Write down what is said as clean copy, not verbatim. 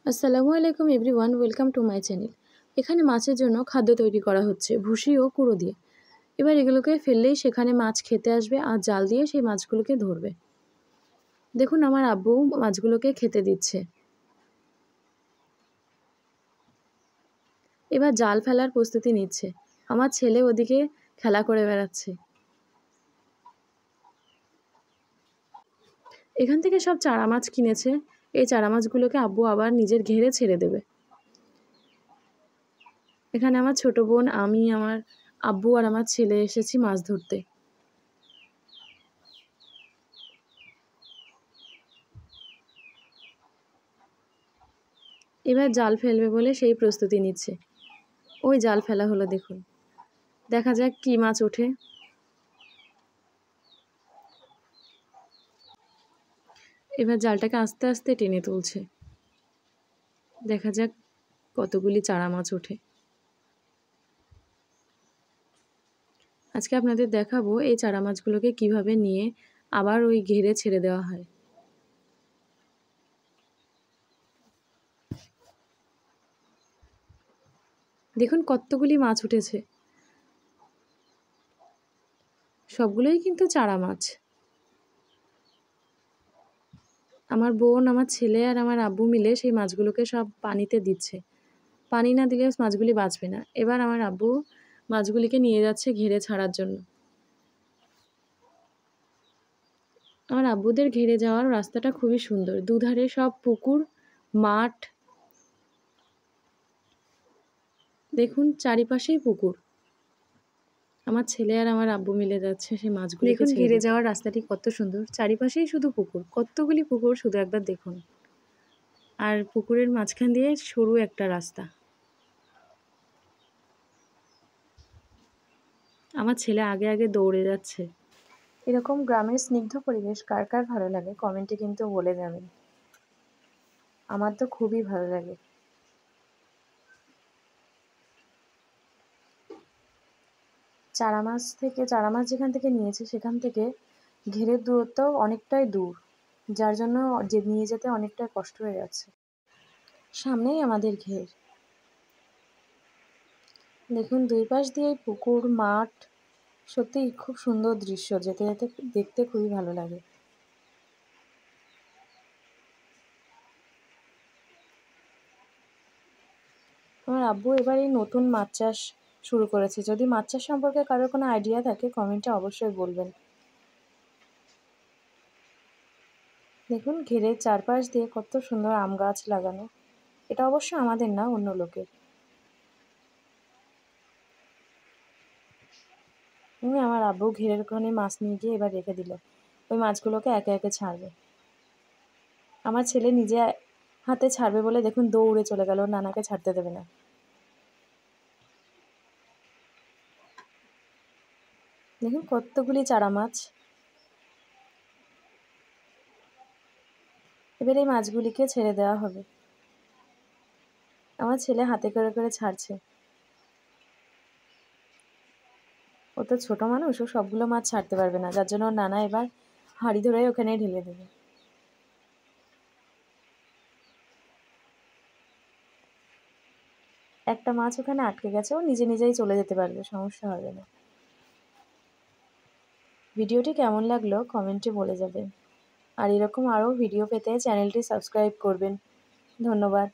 আসসালামু আলাইকুম everyone, welcome to my channel. এখানে মাছের জন্য খাদ্য তৈরি করা হচ্ছে ভুসি ও কুড়ো দিয়ে। এবার এগুলোকে ফেললেই সেখানে মাছ খেতে আসবে আর জাল দিয়ে সেই মাছগুলোকে ধরবে। দেখুন আমার আব্বু মাছগুলোকে খেতে দিচ্ছে। এবার জাল ফেলার প্রস্তুতি নিচ্ছে। আমার ছেলে ওদিকে খেলা করে বেড়াচ্ছে। এখান থেকে সব চারা মাছ কিনেছে। এই চারা মাছগুলোকে আব্বু আবার নিজের ঘেরে ছেড়ে দেবে। এখানে আমার ছোট বোন, আমি, আমার আব্বু আর আমার ছেলে এসেছি মাছ ধরতে। এবার জাল ফেলবে বলে সেই প্রস্তুতি নিচ্ছে। ওই জাল ফেলা হলো, দেখুন। দেখা যাক কি মাছ ওঠে। এবার জালটাকে আস্তে আস্তে টেনে তুলছে। দেখা যাক কতগুলি চারা মাছ ওঠে। আজকে আপনাদের দেখাবো এই চারা মাছগুলোকে কিভাবে নিয়ে আবার ওই ঘেরে ছেড়ে দেওয়া হয়। দেখুন কতগুলি মাছ উঠেছে। সবগুলোই কিন্তু চারা মাছ। আমার বোন, আমার ছেলে আর আমার আব্বু মিলে সেই মাছগুলোকে সব পানিতে দিচ্ছে। পানি না দিলে মাছগুলি বাঁচবে না। এবার আমার আব্বু মাছগুলিকে নিয়ে যাচ্ছে ঘেরে ছাড়ার জন্য। আমার আব্বুদের ঘেরে যাওয়ার রাস্তাটা খুবই সুন্দর। দুধারে সব পুকুর, মাঠ। দেখুন চারিপাশেই পুকুর। আমার ছেলে আর আমার আব্বু মিলে যাচ্ছে সেই মাছগুলিকে ছেড়ে দিতে। ঘেরে যাওয়ার রাস্তাটি কত সুন্দর। চারিপাশেই শুধু পুকুর। কতগুলি পুকুর শুধু একবার দেখুন। আর পুকুরের মাঝখান দিয়ে সরু একটা রাস্তা। আমার ছেলে আগে আগে দৌড়ে যাচ্ছে। এরকম গ্রামের স্নিগ্ধ পরিবেশ কার কার ভালো লাগে কমেন্টে কিন্তু বলে যাবেন। আমার তো খুবই ভালো লাগে। চারা মাছ যেখান থেকে নিয়েছে সেখান থেকে ঘেরের দূরত্ব অনেকটাই দূর, যার জন্য নিয়ে যেতে অনেকটাই কষ্ট হয়ে যাচ্ছে। সামনেই আমাদের ঘের। দেখুন দুই পাশ দিয়ে পুকুর, মাঠ। সত্যিই খুব সুন্দর দৃশ্য, যেতে যেতে দেখতে খুবই ভালো লাগে। আমার আব্বু এবার এই নতুন মাছ চাষ শুরু করেছে। যদি মাছ চাষ সম্পর্কে কারোর কোনো আইডিয়া থাকে কমেন্টে অবশ্যই বলবেন। দেখুন ঘেরের চারপাশ দিয়ে কত সুন্দর আম গাছ লাগানো। এটা অবশ্য আমাদের না, অন্য লোকের। আমার আব্বু ঘেরের ওখানে মাছ নিয়ে গিয়ে এবার রেখে দিল। ওই মাছগুলোকে একে একে ছাড়বে। আমার ছেলে নিজে হাতে ছাড়বে বলে দেখুন দৌড়ে চলে গেল, নানাকে ছাড়তে দেবে না। দেখুন কতগুলি চারা মাছ। এবার এই মাছগুলিকে ছেড়ে দেওয়া হবে। আমার ছেলে হাতে করে করে ছাড়ছে। ও তো ছোট মানুষ, ও সবগুলো মাছ ছাড়তে পারবে না, যার জন্য নানা এবার হাঁড়ি ধরে ওখানে ঢেলে দেবে। একটা মাছ ওখানে আটকে গেছে, ও নিজে নিজেই চলে যেতে পারবে, সমস্যা হবে না। ভিডিওটি কেমন লাগলো কমেন্টে বলে যাবেন। আর এরকম আরও ভিডিও পেতে চ্যানেলটি সাবস্ক্রাইব করবেন। ধন্যবাদ।